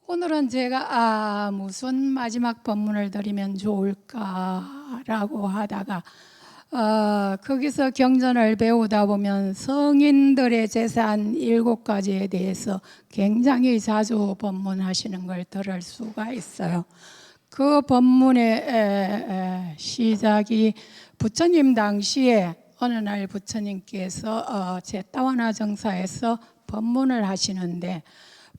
오늘은 제가 무슨 마지막 법문을 드리면 좋을까라고 하다가 거기서 경전을 배우다 보면 성인들의 재산 7가지에 대해서 굉장히 자주 법문하시는 걸 들을 수가 있어요. 그 법문의 시작이 부처님 당시에 어느 날 부처님께서 제따와나 정사에서 법문을 하시는데,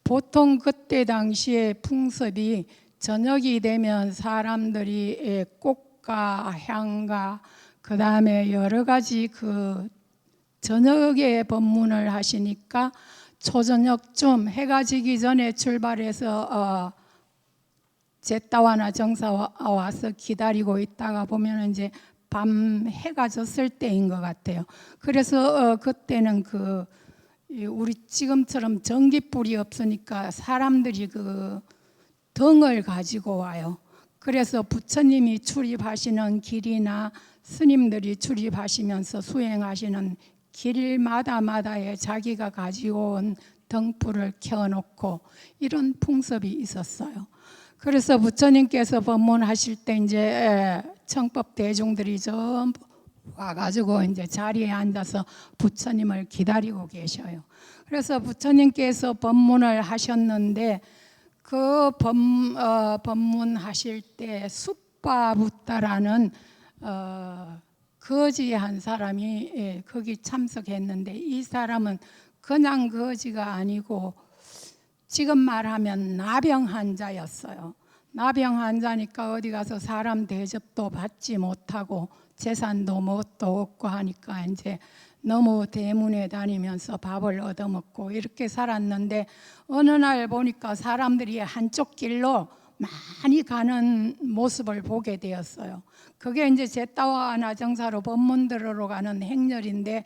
보통 그때 당시에 풍습이 저녁이 되면 사람들이 꽃과 향과 그 다음에 여러 가지 저녁에 법문을 하시니까 초저녁쯤 해가 지기 전에 출발해서 제따와나 정사 와서 기다리고 있다가 보면 이제 밤 해가 졌을 때인 것 같아요. 그래서 그때는 우리 지금처럼 전기불이 없으니까 사람들이 등을 가지고 와요. 그래서 부처님이 출입하시는 스님들이 출입하시면서 수행하시는 길마다마다에 자기가 가지고 온 등불을 켜놓고 이런 풍습이 있었어요. 그래서 부처님께서 법문하실 때 이제 청법 대중들이 전부 와가지고 이제 자리에 앉아서 부처님을 기다리고 계셔요. 그래서 부처님께서 법문을 하셨는데 법문하실 때 숫바붓다라는 거지 한 사람이 거기 참석했는데, 이 사람은 그냥 거지가 아니고 지금 말하면 나병 환자였어요. 나병 환자니까 어디 가서 사람 대접도 받지 못하고 재산도 뭣도 없고 하니까 이제 너무 대문에 다니면서 밥을 얻어먹고 이렇게 살았는데, 어느 날 보니까 사람들이 한쪽 길로 많이 가는 모습을 보게 되었어요. 그게 이제 제따와나 정사로 법문 들으러 가는 행렬인데,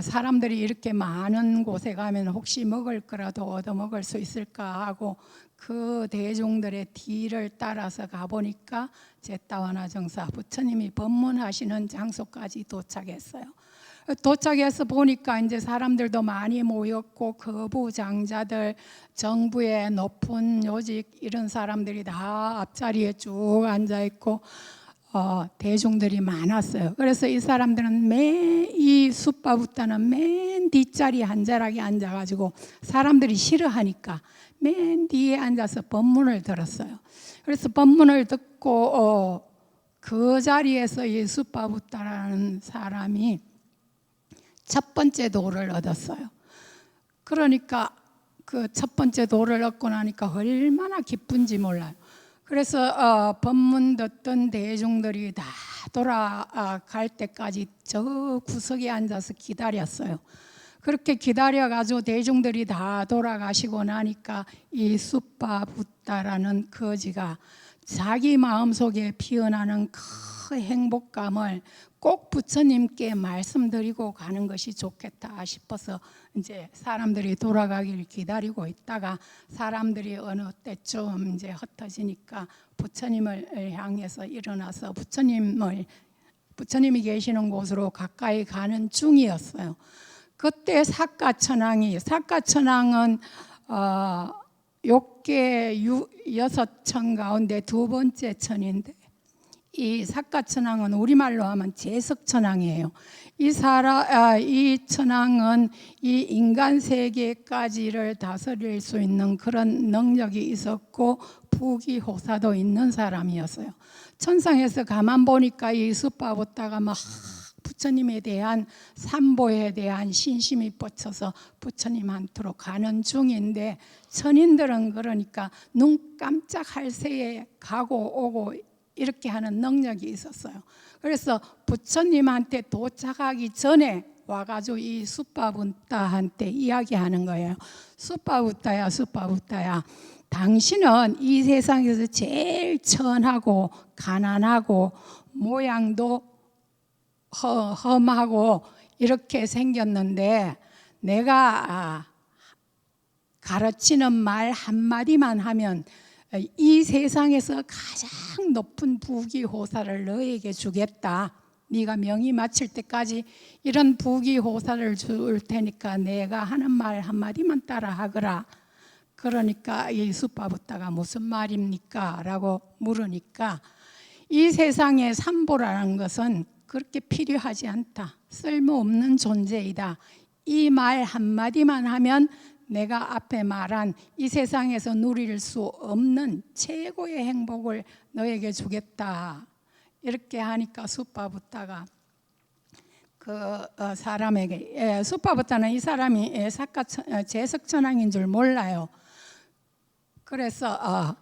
사람들이 이렇게 많은 곳에 가면 혹시 먹을 거라도 얻어먹을 수 있을까 하고 그 대중들의 뒤를 따라서 가보니까 제따와나 정사 부처님이 법문하시는 장소까지 도착했어요. 도착해서 보니까 이제 사람들도 많이 모였고 거부장자들, 정부의 높은 요직 이런 사람들이 다 앞자리에 쭉 앉아있고 대중들이 많았어요. 그래서 이 사람들은 이 숫바붓다는 맨 뒷자리 한 자락에 앉아가지고 사람들이 싫어하니까 맨 뒤에 앉아서 법문을 들었어요. 그래서 법문을 듣고 그 자리에서 이 숫바붓다라는 사람이 첫 번째 도를 얻었어요. 그러니까 그 첫 번째 도를 얻고 나니까 얼마나 기쁜지 몰라요. 그래서 법문 듣던 대중들이 다 돌아갈 때까지 저 구석에 앉아서 기다렸어요. 그렇게 기다려가지고 대중들이 다 돌아가시고 나니까 이 숫바붓다라는 거지가 자기 마음속에 피어나는 큰 행복감을 꼭 부처님께 말씀드리고 가는 것이 좋겠다 싶어서 이제 사람들이 돌아가기를 기다리고 있다가 사람들이 어느 때쯤 이제 흩어지니까 부처님을 향해서 일어나서 부처님이 계시는 곳으로 가까이 가는 중이었어요. 그때 사가천왕은 욕계 6천 가운데 두 번째 천인데, 이 사가천왕은 우리말로 하면 제석천왕이에요. 이 천왕은 이 인간 세계까지를 다스릴 수 있는 그런 능력이 있었고 부귀호사도 있는 사람이었어요. 천상에서 가만 보니까 이 숫바붓다가 막 부처님에 대한 삼보에 대한 신심이 뻗쳐서 부처님한테로 가는 중인데, 천인들은 그러니까 눈 깜짝할 새에 가고 오고 이렇게 하는 능력이 있었어요. 그래서 부처님한테 도착하기 전에 와가지고 이 숫바붓다한테 이야기하는 거예요. 숫바붓다야, 숫바붓다야, 당신은 이 세상에서 제일 천하고 가난하고 모양도 험하고 이렇게 생겼는데, 내가 가르치는 말 한마디만 하면 이 세상에서 가장 높은 부귀호사를 너에게 주겠다. 네가 명이 마칠 때까지 이런 부귀호사를 줄 테니까 내가 하는 말 한마디만 따라 하거라. 그러니까 이 숫바붓다가 무슨 말입니까? 라고 물으니까 이 세상에 산보라는 것은 그렇게 필요하지 않다. 쓸모없는 존재이다. 이 말 한마디만 하면 내가 앞에 말한 이 세상에서 누릴 수 없는 최고의 행복을 너에게 주겠다. 이렇게 하니까 숫바붓다가 그 사람에게, 숫바붓다는 이 사람이 제석천왕인 줄 몰라요. 그래서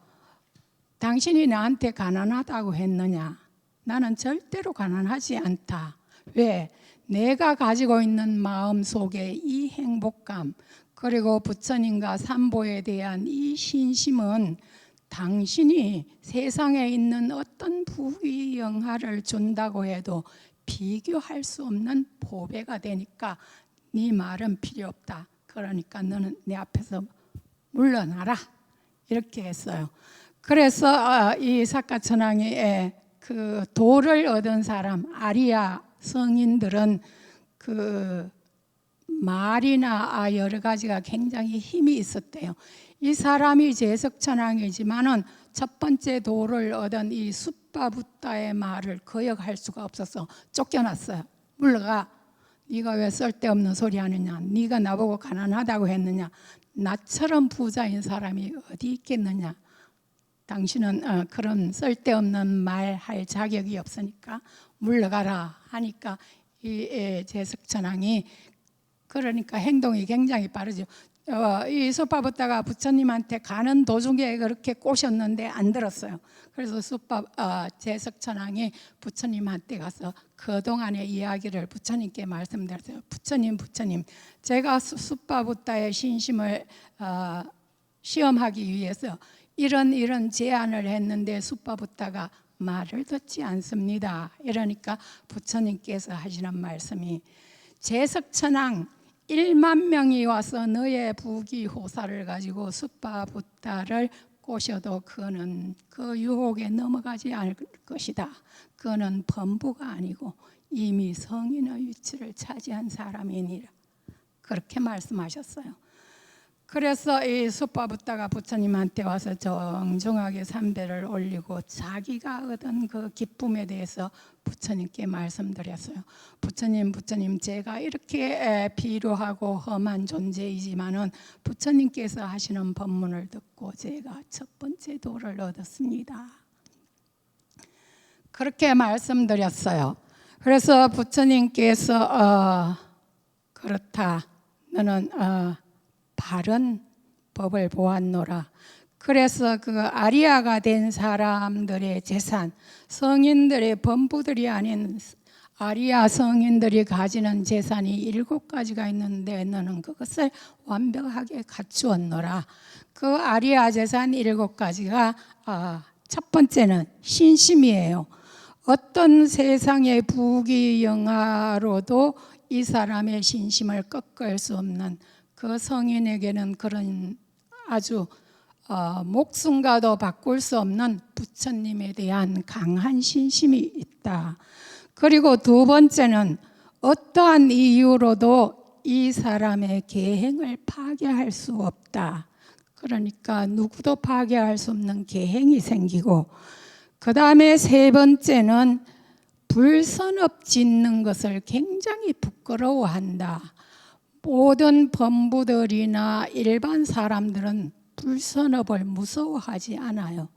당신이 나한테 가난하다고 했느냐? 나는 절대로 가난하지 않다. 왜? 내가 가지고 있는 마음 속에 이 행복감, 그리고 부처님과 삼보에 대한 이 신심은 당신이 세상에 있는 어떤 부귀영화를 준다고 해도 비교할 수 없는 보배가 되니까 네 말은 필요 없다. 그러니까 너는 내 앞에서 물러나라. 이렇게 했어요. 그래서 이 사카천왕이 그 도를 얻은 사람, 아리아 성인들은 그 말이나 여러 가지가 굉장히 힘이 있었대요. 이 사람이 제석천왕이지만은 첫 번째 도를 얻은 이 숫바붓다의 말을 거역할 수가 없어서 쫓겨났어요. 물러가. 네가 왜 쓸데없는 소리 하느냐? 네가 나보고 가난하다고 했느냐? 나처럼 부자인 사람이 어디 있겠느냐? 당신은 그런 쓸데없는 말 할 자격이 없으니까 물러가라 하니까 이 제석천왕이 그러니까 행동이 굉장히 빠르죠. 이 숫바붓다가 부처님한테 가는 도중에 그렇게 꼬셨는데 안 들었어요. 그래서 제석천왕이 부처님한테 가서 그동안의 이야기를 부처님께 말씀드렸어요. 부처님, 제가 숫바붓다의 신심을 시험하기 위해서 이런 제안을 했는데 숫바붓다가 말을 듣지 않습니다. 이러니까 부처님께서 하시는 말씀이 제석천왕 1만 명이 와서 너의 부귀호사를 가지고 숫바붓다를 꼬셔도 그는 그 유혹에 넘어가지 않을 것이다. 그는 범부가 아니고 이미 성인의 위치를 차지한 사람이니라. 그렇게 말씀하셨어요. 그래서 이 숫바붓다가 부처님한테 와서 정중하게 삼배를 올리고 자기가 얻은 그 기쁨에 대해서 부처님께 말씀드렸어요. 부처님, 제가 이렇게 비루하고 험한 존재이지만은 부처님께서 하시는 법문을 듣고 제가 첫 번째 도를 얻었습니다. 그렇게 말씀드렸어요. 그래서 부처님께서 그렇다. 너는 바른 법을 보았노라. 그래서 그 아리아가 된 사람들의 재산, 성인들의 범부들이 아닌 아리아 성인들이 가지는 재산이 7가지가 있는데 너는 그것을 완벽하게 갖추었노라. 그 아리아 재산 7가지가 첫 번째는 신심이에요. 어떤 세상의 부귀영화로도 이 사람의 신심을 꺾을 수 없는, 그 성인에게는 그런 아주 목숨과도 바꿀 수 없는 부처님에 대한 강한 신심이 있다. 그리고 두 번째는 어떠한 이유로도 이 사람의 계행을 파괴할 수 없다. 그러니까 누구도 파괴할 수 없는 계행이 생기고, 그 다음에 세 번째는 불선업 짓는 것을 굉장히 부끄러워한다. 모든 범부들이나 일반 사람들은 불선업을 무서워하지 않아요.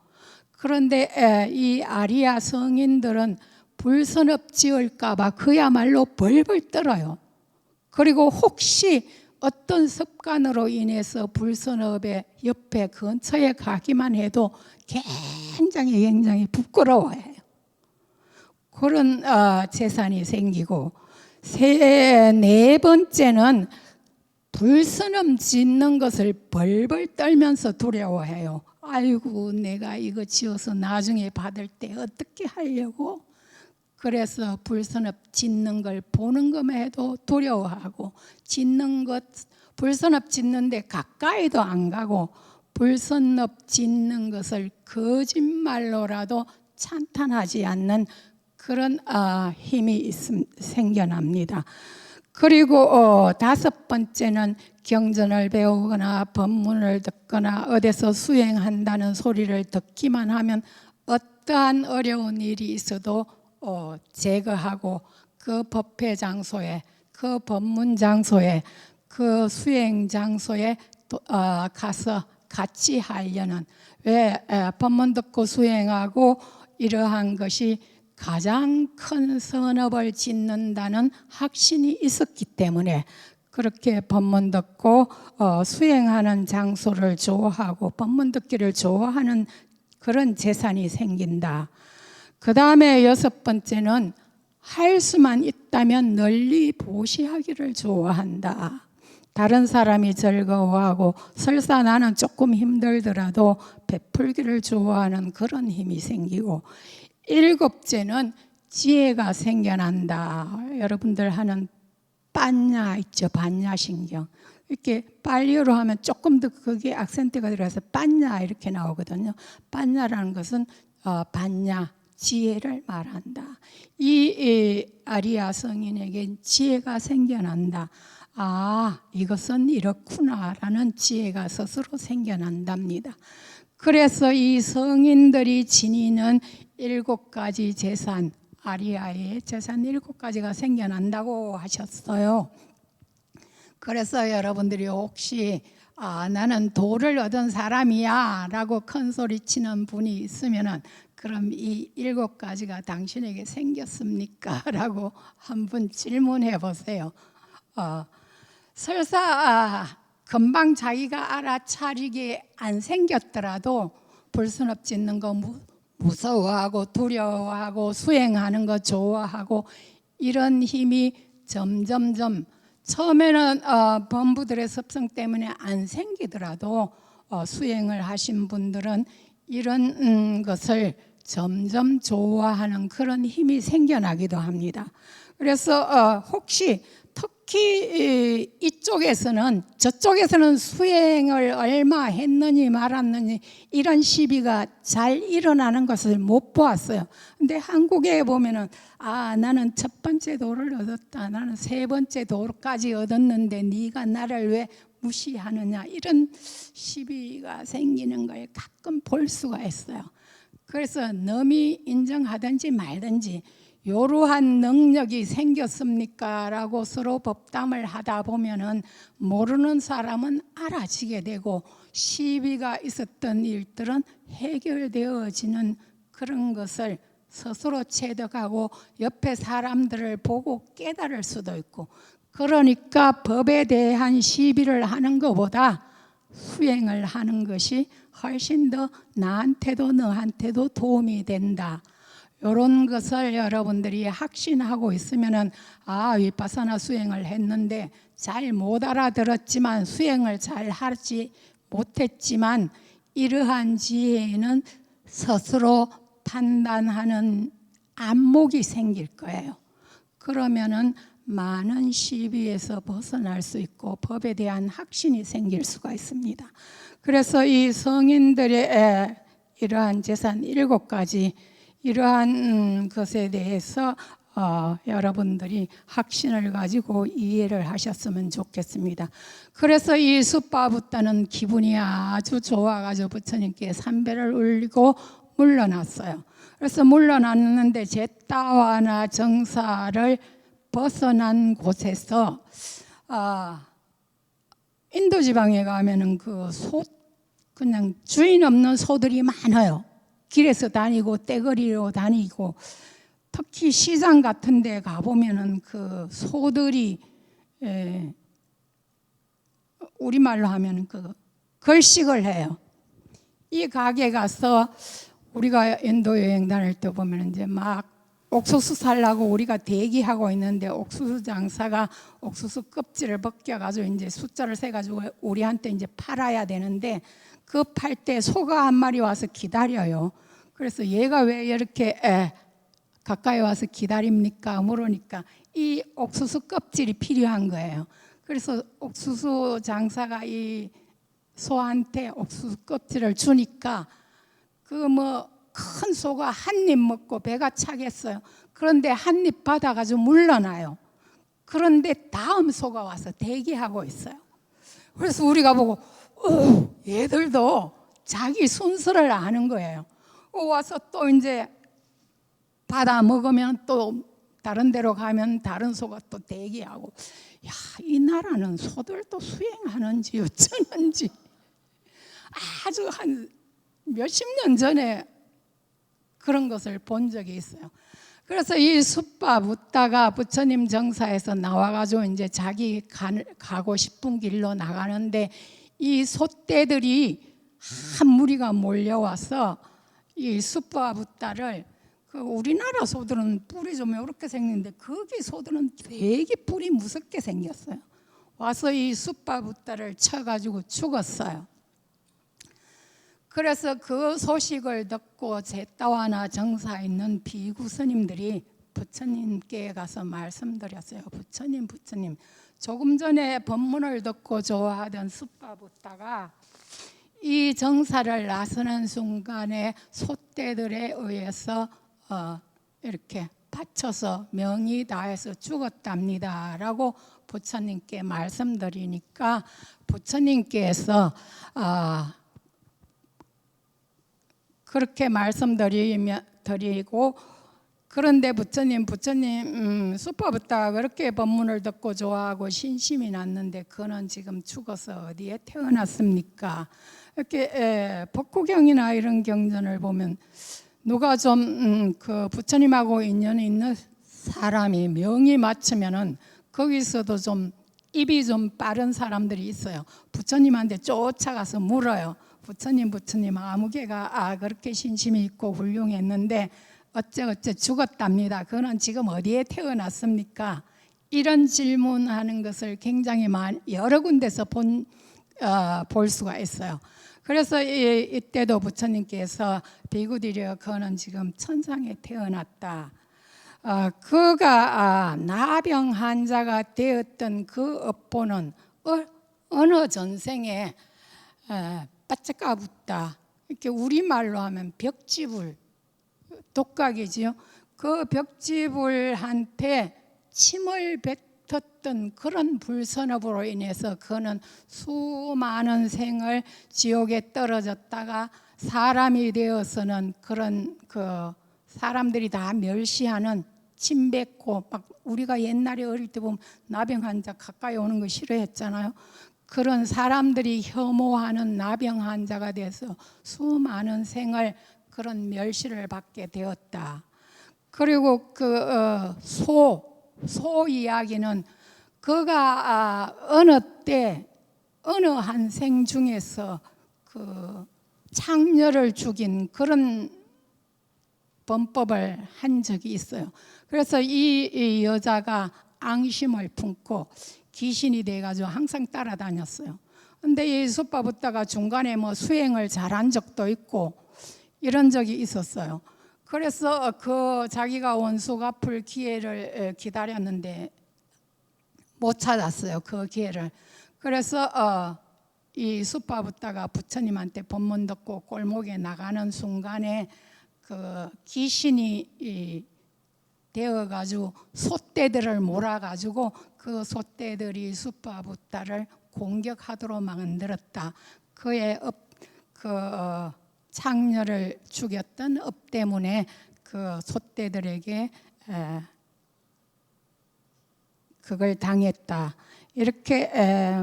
그런데 이 아리아 성인들은 불선업 지을까 봐 그야말로 벌벌 떨어요. 그리고 혹시 어떤 습관으로 인해서 불선업의 옆에 근처에 가기만 해도 굉장히 부끄러워해요. 그런 재산이 생기고, 네 번째는 불선업 짓는 것을 벌벌 떨면서 두려워해요. 아이고, 내가 이거 지어서 나중에 받을 때 어떻게 하려고? 그래서 불선업 짓는 걸 보는 것만 해도 두려워하고, 불선업 짓는데 가까이도 안 가고, 불선업 짓는 것을 거짓말로라도 찬탄하지 않는 그런 힘이 생겨납니다. 그리고 다섯 번째는 경전을 배우거나 법문을 듣거나 어디서 수행한다는 소리를 듣기만 하면 어떠한 어려운 일이 있어도 제거하고 그 법회 장소에, 그 법문 장소에, 그 수행 장소에 가서 같이 하려는, 왜 법문 듣고 수행하고 이러한 것이 가장 큰 선업을 짓는다는 확신이 있었기 때문에 그렇게 법문 듣고 수행하는 장소를 좋아하고 법문 듣기를 좋아하는 그런 재산이 생긴다. 그 다음에 6번째는 할 수만 있다면 널리 보시하기를 좋아한다. 다른 사람이 즐거워하고 설사 나는 조금 힘들더라도 베풀기를 좋아하는 그런 힘이 생기고, 7째는 지혜가 생겨난다. 여러분들 하는 빠냐 있죠? 반야신경. 이렇게 빨리어로 하면 조금 더 그게 악센트가 들어가서 빠냐 이렇게 나오거든요. 빠냐라는 것은 반야, 지혜를 말한다. 이 아리아 성인에게 지혜가 생겨난다. 아, 이것은 이렇구나라는 지혜가 스스로 생겨난답니다. 그래서 이 성인들이 지니는 7가지 재산, 아리아의 재산 7가지가 생겨난다고 하셨어요. 그래서 여러분들이 혹시 나는 도를 얻은 사람이야 라고 큰 소리 치는 분이 있으면은 그럼 이 7가지가 당신에게 생겼습니까? 라고 한번 질문해 보세요. 설사 금방 자기가 알아차리게 안 생겼더라도 불순업 짓는 거 무서워하고 두려워하고 수행하는 거 좋아하고 이런 힘이 점점점 처음에는 범부들의 습성 때문에 안 생기더라도 수행을 하신 분들은 이런 것을 점점 좋아하는 그런 힘이 생겨나기도 합니다. 그래서 혹시 특히 이쪽에서는 저쪽에서는 수행을 얼마 했느니 말았느니 이런 시비가 잘 일어나는 것을 못 보았어요. 근데 한국에 보면은 나는 첫 번째 도를 얻었다, 나는 세 번째 도까지 얻었는데 네가 나를 왜 무시하느냐, 이런 시비가 생기는 걸 가끔 볼 수가 있어요. 그래서 남이 인정하든지 말든지 이러한 능력이 생겼습니까? 라고 서로 법담을 하다 보면은 모르는 사람은 알아지게 되고 시비가 있었던 일들은 해결되어지는 그런 것을 스스로 체득하고 옆에 사람들을 보고 깨달을 수도 있고, 그러니까 법에 대한 시비를 하는 것보다 수행을 하는 것이 훨씬 더 나한테도 너한테도 도움이 된다. 이런 것을 여러분들이 확신하고 있으면은 위파사나 수행을 했는데 잘 못 알아들었지만 수행을 잘 하지 못했지만 이러한 지혜에는 스스로 판단하는 안목이 생길 거예요. 그러면은 많은 시비에서 벗어날 수 있고 법에 대한 확신이 생길 수가 있습니다. 그래서 이 성인들의 이러한 재산 7가지, 이러한 것에 대해서 여러분들이 확신을 가지고 이해를 하셨으면 좋겠습니다. 그래서 이 숫바붓다는 기분이 아주 좋아가지고 부처님께 삼배를 울리고 물러났어요. 그래서 물러났는데 제따와나 정사를 벗어난 곳에서 인도 지방에 가면은 그냥 주인 없는 소들이 많아요. 길에서 다니고 떼거리로 다니고, 특히 시장 같은 데 가보면은 그 소들이 우리말로 하면 그 걸식을 해요. 이 가게 가서 우리가 인도 여행 다닐 때 보면 이제 막 옥수수 살라고 우리가 대기하고 있는데 옥수수 장사가 옥수수 껍질을 벗겨가지고 이제 숫자를 세가지고 우리한테 이제 팔아야 되는데, 그 팔 때 소가 한 마리 와서 기다려요. 그래서 얘가 왜 이렇게 가까이 와서 기다립니까? 물으니까 이 옥수수 껍질이 필요한 거예요. 그래서 옥수수 장사가 이 소한테 옥수수 껍질을 주니까 큰 소가 한 입 먹고 배가 차겠어요. 그런데 한 입 받아가지고 물러나요. 그런데 다음 소가 와서 대기하고 있어요. 그래서 우리가 보고 얘들도 자기 순서를 아는 거예요. 와서 또 이제 받아 먹으면 또 다른 데로 가면 다른 소가 또 대기하고, 야, 이 나라는 소들도 수행하는지 어쩌는지 아주 한 몇십 년 전에 그런 것을 본 적이 있어요. 그래서 이 숯밥 웃다가 부처님 정사에서 나와가지고 이제 자기 가고 싶은 길로 나가는데 이 소떼들이 한 무리가 몰려와서 이 숯밥 웃다를, 그 우리나라 소들은 뿔이 좀 이렇게 생겼는데 거기 소들은 되게 뿔이 무섭게 생겼어요. 와서 이 숯밥 웃다를 쳐가지고 죽었어요. 그래서 그 소식을 듣고 제따와나 정사에 있는 비구 스님들이 부처님께 가서 말씀드렸어요. 부처님, 조금 전에 법문을 듣고 좋아하던 숯밥 웃다가 이 정사를 나서는 순간에 소떼들에 의해서 이렇게 다쳐서 명이 다해서 죽었답니다 라고 부처님께 말씀드리니까 부처님께서 그렇게 말씀드리고, 그런데 부처님 숯밥웃다가 그렇게 법문을 듣고 좋아하고 신심이 났는데 그는 지금 죽어서 어디에 태어났습니까? 이렇게 법구경이나 이런 경전을 보면 누가 좀 그 부처님하고 인연이 있는 사람이 명이 맞추면은 거기서도 좀 입이 좀 빠른 사람들이 있어요. 부처님한테 쫓아가서 물어요. 부처님 아무개가 그렇게 신심이 있고 훌륭했는데 어째 죽었답니다. 그는 지금 어디에 태어났습니까? 이런 질문하는 것을 굉장히 여러 군데서 볼 수가 있어요. 그래서 이때도 부처님께서 비구디려 그는 지금 천상에 태어났다. 그가 나병 환자가 되었던 그 업보는 어느 전생에 빠짝까붙다, 이렇게 우리말로 하면 벽지불, 독각이지요. 그 벽지불한테 침을 뱉었던 그런 불선업으로 인해서 그는 수많은 생을 지옥에 떨어졌다가 사람이 되어서는 그런 그 사람들이 다 멸시하는, 침 뱉고 막 우리가 옛날에 어릴 때 보면 나병 환자 가까이 오는 거 싫어했잖아요. 그런 사람들이 혐오하는 나병 환자가 돼서 수많은 생을 그런 멸시를 받게 되었다. 그리고 그 소 이야기는 그가 어느 때 어느 한 생 중에서 그 창녀를 죽인 그런 범법을 한 적이 있어요. 그래서 이 여자가 앙심을 품고 귀신이 돼가지고 항상 따라다녔어요. 근데 이 숯밥 웃다가 중간에 뭐 수행을 잘한 적도 있고 이런 적이 있었어요. 그래서 그 자기가 원수 갚을 기회를 기다렸는데 못 찾았어요. 그 기회를. 그래서 이 숯밥 웃다가 부처님한테 법문 듣고 골목에 나가는 순간에 그 귀신이 되어가지고 소떼들을 몰아가지고 그 소떼들이 숯밥 웃다를 공격하도록 만들었다. 그의 창녀를 죽였던 업 때문에 그 소떼들에게 그걸 당했다. 이렇게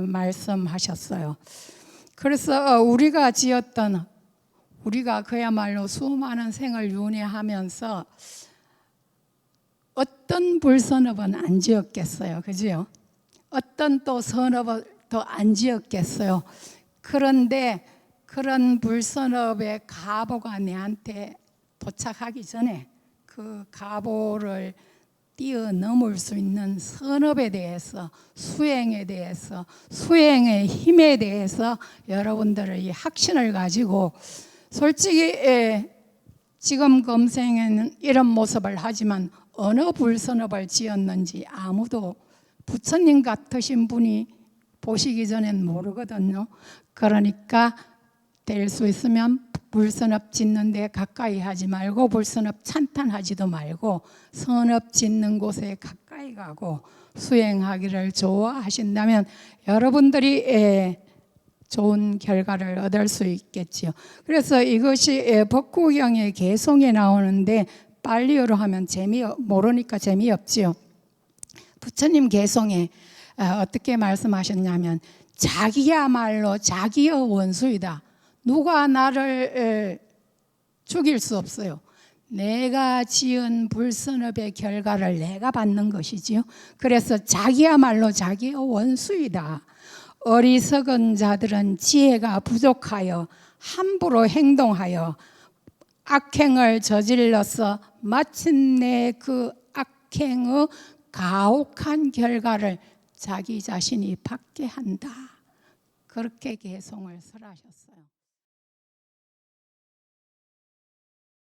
말씀하셨어요. 그래서 우리가 그야말로 수많은 생을 윤회하면서 어떤 불선업은 안 지었겠어요. 그죠? 어떤 또 선업을 더 안 지었겠어요. 그런데 그런 불선업의 가보가 내한테 도착하기 전에 그 가보를 뛰어넘을 수 있는 선업에 대해서, 수행에 대해서, 수행의 힘에 대해서 여러분들의 이 확신을 가지고, 솔직히 지금 금생에는 이런 모습을 하지만 어느 불선업을 지었는지 아무도 부처님 같으신 분이 보시기 전엔 모르거든요. 그러니까 될 수 있으면 불선업 짓는데 가까이 하지 말고, 불선업 찬탄하지도 말고 선업 짓는 곳에 가까이 가고 수행하기를 좋아하신다면 여러분들이 좋은 결과를 얻을 수 있겠지요. 그래서 이것이 법구경의 개송에 나오는데 빨리어로 하면 모르니까 재미없지요. 부처님 개송에 어떻게 말씀하셨냐면 자기야말로 자기의 원수이다. 누가 나를 죽일 수 없어요. 내가 지은 불선업의 결과를 내가 받는 것이지요. 그래서 자기야말로 자기의 원수이다. 어리석은 자들은 지혜가 부족하여 함부로 행동하여 악행을 저질러서 마침내 그 악행의 가혹한 결과를 자기 자신이 받게 한다. 그렇게 개송을 설하셨어요.